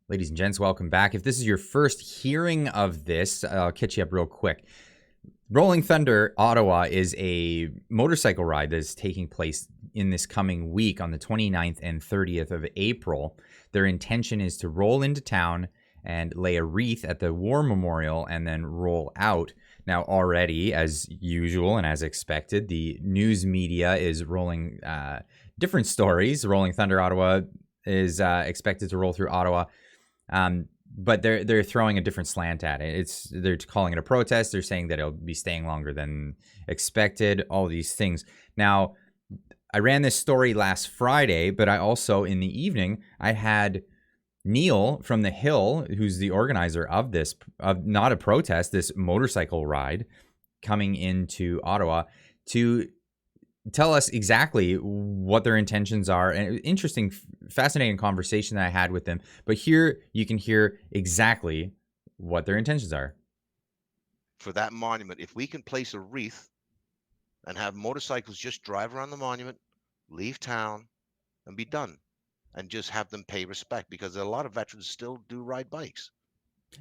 Ladies and gents, welcome back. If this is your first hearing of this, I'll catch you up real quick. Rolling Thunder, Ottawa is a motorcycle ride that is taking place in this coming week on the 29th and 30th of April. Their intention is to roll into town and lay a wreath at the War Memorial and then roll out. Now, already, as usual and as expected, the news media is rolling different stories. Rolling Thunder, Ottawa is expected to roll through Ottawa. But they're throwing a different slant at it. They're calling it a protest. They're saying that it'll be staying longer than expected. All these things. Now, I ran this story last Friday, but I also in the evening I had Neil from the Hill, who's the organizer of this, of not a protest, this motorcycle ride, coming into Ottawa to tell us exactly what their intentions are. And interesting, fascinating conversation that I had with them. But here you can hear exactly what their intentions are. For that monument, if we can place a wreath and have motorcycles just drive around the monument, leave town, and be done, and just have them pay respect, because a lot of veterans still do ride bikes.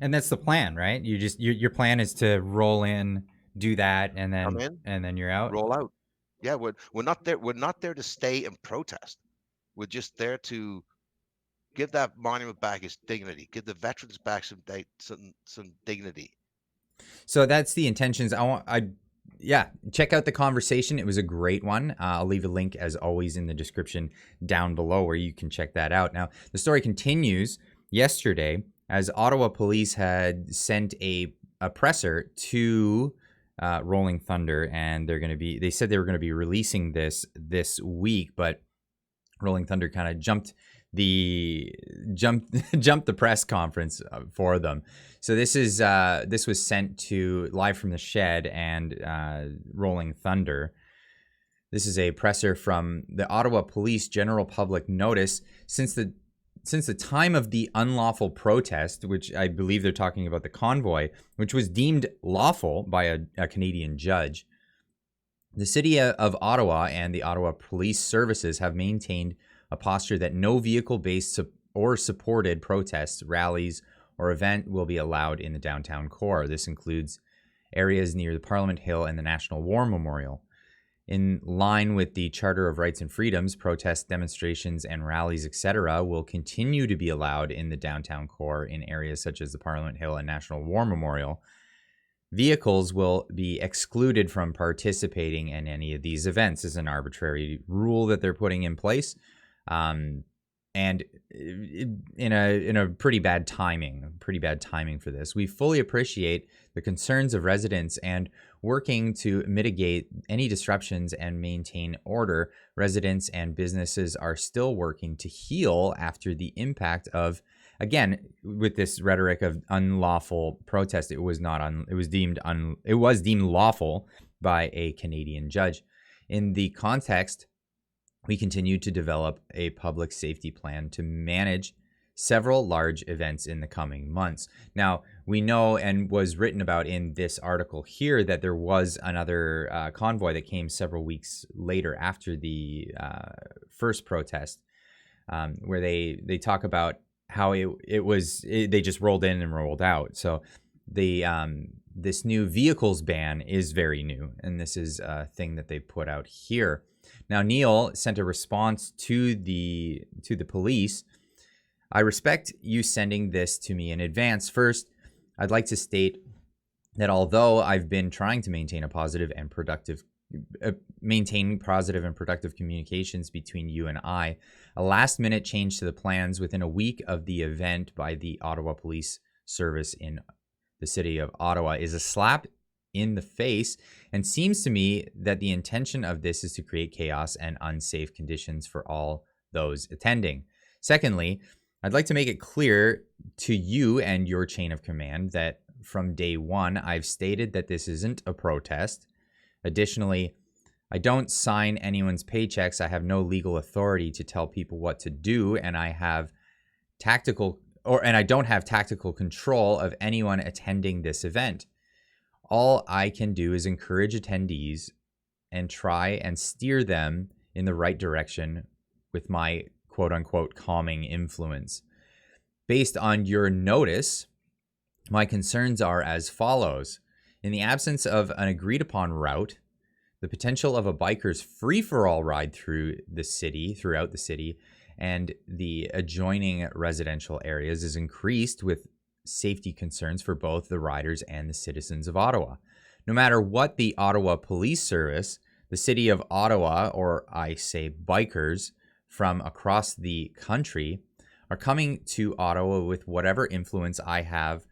And that's the plan, right? Your plan is to roll in, do that, and Come in, then you're out. roll out. Yeah, we're not there. We're not there to stay and protest. We're just there to give that monument back its dignity. Give the veterans back some dignity. So that's the intentions. Check out the conversation. It was a great one. I'll leave a link as always in the description down below where you can check that out. Now, the story continues yesterday as Ottawa Police had sent a presser to Rolling Thunder, and they said they were going to be releasing this week, but Rolling Thunder kind of jumped the press conference for them. So this was sent to Live from the Shed and Rolling Thunder. This is a presser from the Ottawa Police General Public Notice. Since the time of the unlawful protest, which I believe they're talking about the convoy, which was deemed lawful by a Canadian judge, the city of Ottawa and the Ottawa Police Services have maintained a posture that no vehicle-based or supported protests, rallies, or event will be allowed in the downtown core. This includes areas near the Parliament Hill and the National War Memorial. In line with the Charter of Rights and Freedoms, protests, demonstrations, and rallies, etc., will continue to be allowed in the downtown core in areas such as the Parliament Hill and National War Memorial. Vehicles will be excluded from participating in any of these events. This is an arbitrary rule that they're putting in place. And in a pretty bad timing for this. We fully appreciate the concerns of residents and working to mitigate any disruptions and maintain order. Residents and businesses are still working to heal after the impact of, again, with this rhetoric of unlawful protest. It was deemed lawful by a Canadian judge. In the context, we continue to develop a public safety plan to manage several large events in the coming months. Now, we know, and was written about in this article here, that there was another convoy that came several weeks later after the first protest, where they talk about how they just rolled in and rolled out. So this new vehicles ban is very new, and this is a thing that they put out here. Now, Neil sent a response to the police. I respect you sending this to me in advance. First, I'd like to state that although I've been trying to maintain positive and productive communications between you and I, a last-minute change to the plans within a week of the event by the Ottawa Police Service in the city of Ottawa is a slap in the face, and seems to me that the intention of this is to create chaos and unsafe conditions for all those attending. Secondly, I'd like to make it clear to you and your chain of command that from day one, I've stated that this isn't a protest. Additionally, I don't sign anyone's paychecks. I have no legal authority to tell people what to do, and I don't have tactical control of anyone attending this event. All I can do is encourage attendees and try and steer them in the right direction with my quote-unquote calming influence. Based on your notice, my concerns are as follows. In the absence of an agreed upon route, the potential of a biker's free-for-all ride throughout the city, and the adjoining residential areas is increased with safety concerns for both the riders and the citizens of Ottawa. No matter what the Ottawa Police Service, the city of Ottawa, or I say bikers from across the country, are coming to Ottawa with whatever influence I have.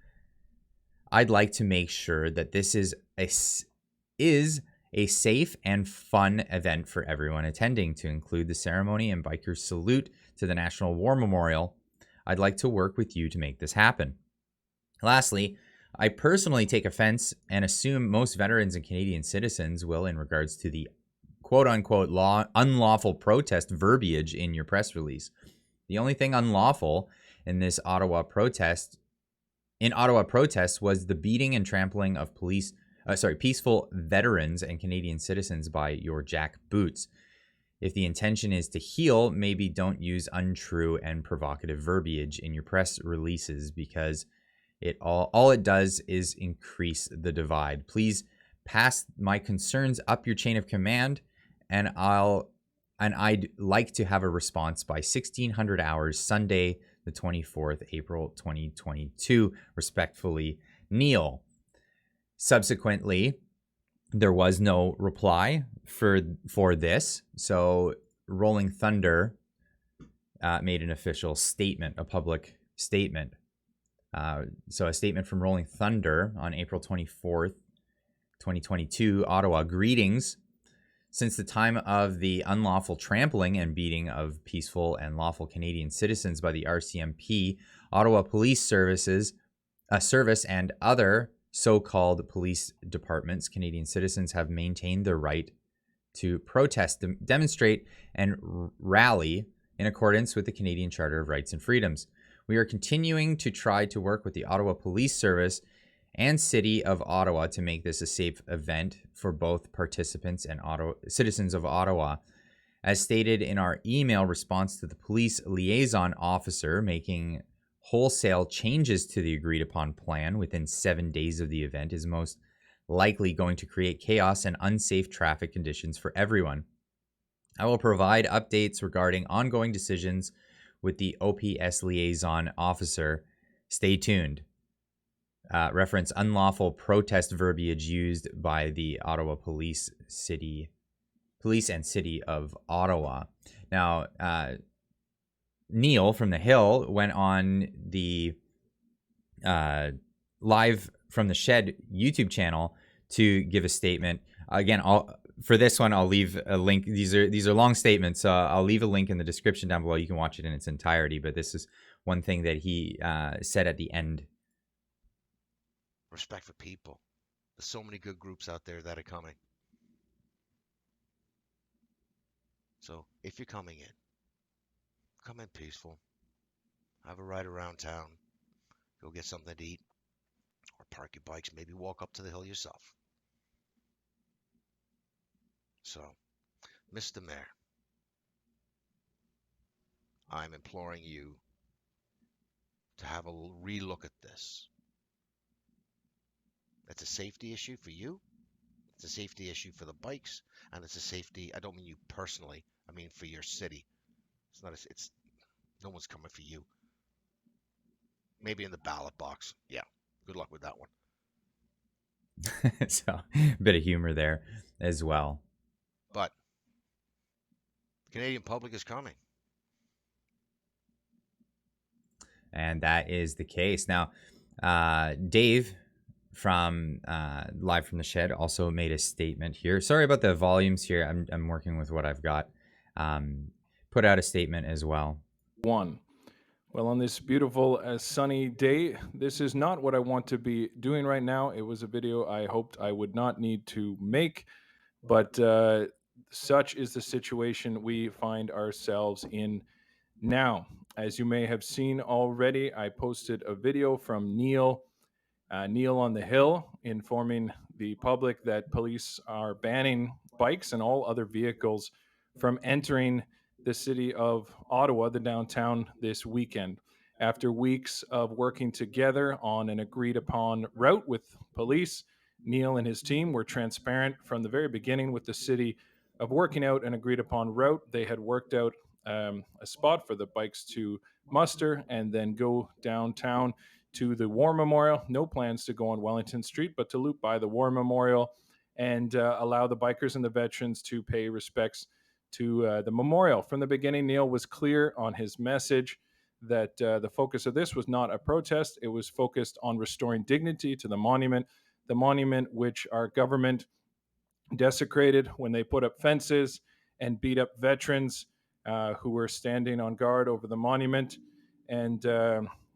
I'd like to make sure that this is a safe and fun event for everyone attending, to include the ceremony and bikers salute to the National War Memorial. I'd like to work with you to make this happen. Lastly, I personally take offense and assume most veterans and Canadian citizens will, in regards to the quote-unquote unlawful protest verbiage in your press release. The only thing unlawful in this Ottawa protest was the beating and trampling of peaceful veterans and Canadian citizens by your jack boots. If the intention is to heal, maybe don't use untrue and provocative verbiage in your press releases, because all it does is increase the divide. Please pass my concerns up your chain of command, and I'd like to have a response by 1600 hours Sunday, the 24th, April 2022. Respectfully, Neil. Subsequently, there was no reply for this, so Rolling Thunder made an official statement, a public statement. So a statement from Rolling Thunder on April 24th, 2022, Ottawa. Greetings. Since the time of the unlawful trampling and beating of peaceful and lawful Canadian citizens by the RCMP, Ottawa Police Service and other so-called police departments, Canadian citizens have maintained their right to protest, demonstrate, and rally in accordance with the Canadian Charter of Rights and Freedoms. We are continuing to try to work with the Ottawa Police Service and City of Ottawa to make this a safe event for both participants and citizens of Ottawa. As stated in our email response to the police liaison officer, making wholesale changes to the agreed upon plan within 7 days of the event is most likely going to create chaos and unsafe traffic conditions for everyone. I will provide updates regarding ongoing decisions with the OPS liaison officer. Stay tuned. Reference unlawful protest verbiage used by the Ottawa Police and City of Ottawa. Now, Neil from the Hill went on the Live from the Shed YouTube channel to give a statement. Again, for this one, I'll leave a link. These are long statements, so I'll leave a link in the description down below. You can watch it in its entirety, but this is one thing that he said at the end. Respect for people. There's so many good groups out there that are coming. So if you're coming in, come in peaceful. Have a ride around town. Go get something to eat. Or park your bikes. Maybe walk up to the hill yourself. So, Mr. Mayor, I'm imploring you to have a relook at this. It's a safety issue for you. It's a safety issue for the bikes, and it's a safety. I don't mean you personally. I mean for your city. It's not. It's no one's coming for you. Maybe in the ballot box. Yeah. Good luck with that one. So, a bit of humor there as well. But the Canadian public is coming. And that is the case. Now, Dave from Live from the Shed also made a statement here. Sorry about the volumes here. I'm working with what I've got. Put out a statement as well. Well, on this beautiful sunny day, this is not what I want to be doing right now. It was a video I hoped I would not need to make, but such is the situation we find ourselves in now. As you may have seen already, I posted a video from Neil on the Hill, informing the public that police are banning bikes and all other vehicles from entering the city of Ottawa, the downtown, this weekend. After weeks of working together on an agreed upon route with police, Neil and his team were transparent from the very beginning with the city of working out an agreed upon route. They had worked out a spot for the bikes to muster and then go downtown to the War Memorial. No plans to go on Wellington Street, but to loop by the War Memorial and allow the bikers and the veterans to pay respects to the memorial. From the beginning, Neil was clear on his message that the focus of this was not a protest. It was focused on restoring dignity to the monument which our government desecrated when they put up fences and beat up veterans who were standing on guard over the monument, and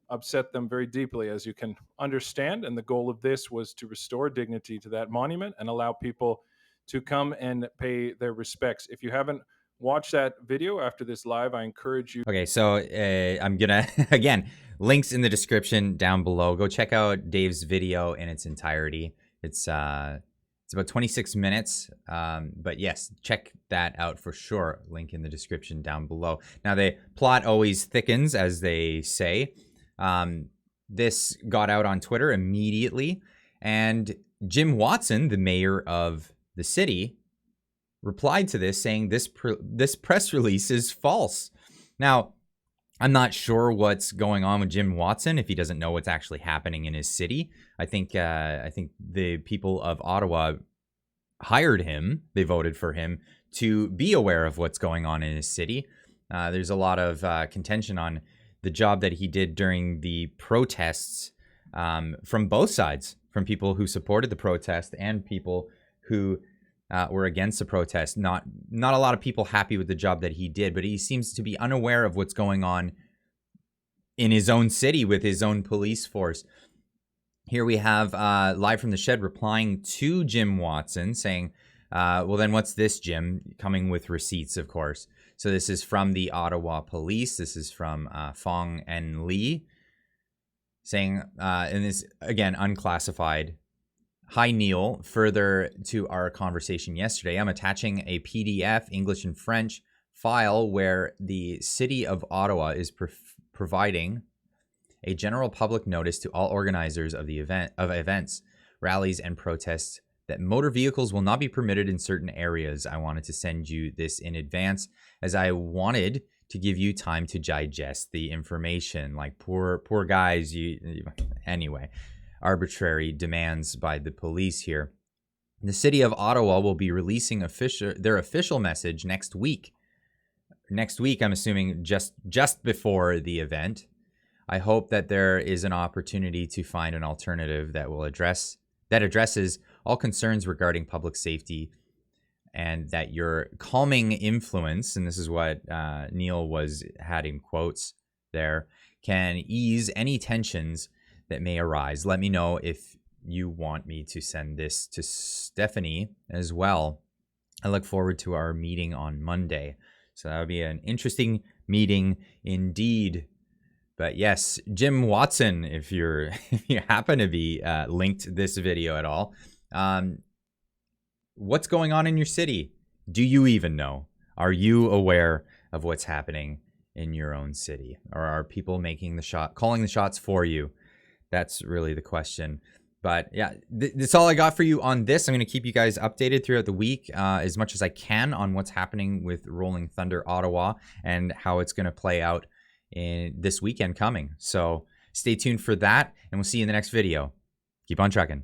upset them very deeply, as you can understand. And the goal of this was to restore dignity to that monument and allow people to come and pay their respects. If you haven't watched that video after this live, I encourage you. Okay, so I'm gonna again, links in the description down below. Go check out Dave's video in its entirety. It's about 26 minutes, but yes, check that out for sure. Link in the description down below. Now, the plot always thickens, as they say. This got out on Twitter immediately, and Jim Watson, the mayor of the city, replied to this saying this press release is false. Now, I'm not sure what's going on with Jim Watson if he doesn't know what's actually happening in his city. I think the people of Ottawa hired him. They voted for him to be aware of what's going on in his city. There's a lot of contention on the job that he did during the protests from both sides, from people who supported the protest and people who were against the protest. Not a lot of people happy with the job that he did, but he seems to be unaware of what's going on in his own city with his own police force. Here we have Live from the Shed replying to Jim Watson saying, well, then what's this, Jim? Coming with receipts, of course. So this is from the Ottawa Police. This is from Fong and Lee saying, and this, again, unclassified. Hi, Neil. Further to our conversation yesterday, I'm attaching a PDF, English and French, file where the city of Ottawa is providing a general public notice to all organizers of the events, rallies, and protests that motor vehicles will not be permitted in certain areas. I wanted to send you this in advance as I wanted to give you time to digest the information. Like, poor guys. Anyway. Arbitrary demands by the police here. The city of Ottawa will be releasing their official message next week. Next week, I'm assuming just before the event. I hope that there is an opportunity to find an alternative that addresses all concerns regarding public safety, and that your calming influence, and this is what Neil had in quotes there, can ease any tensions that may arise. Let me know if you want me to send this to Stephanie as well. I look forward to our meeting on Monday. So that would be an interesting meeting indeed. But yes, Jim Watson, if you happen to be linked to this video at all, what's going on in your city? Do you even know? Are you aware of what's happening in your own city? Or are people calling the shots for you? That's really the question. But yeah, that's all I got for you on this. I'm going to keep you guys updated throughout the week as much as I can on what's happening with Rolling Thunder Ottawa and how it's going to play out in this weekend coming. So stay tuned for that, and we'll see you in the next video. Keep on trucking.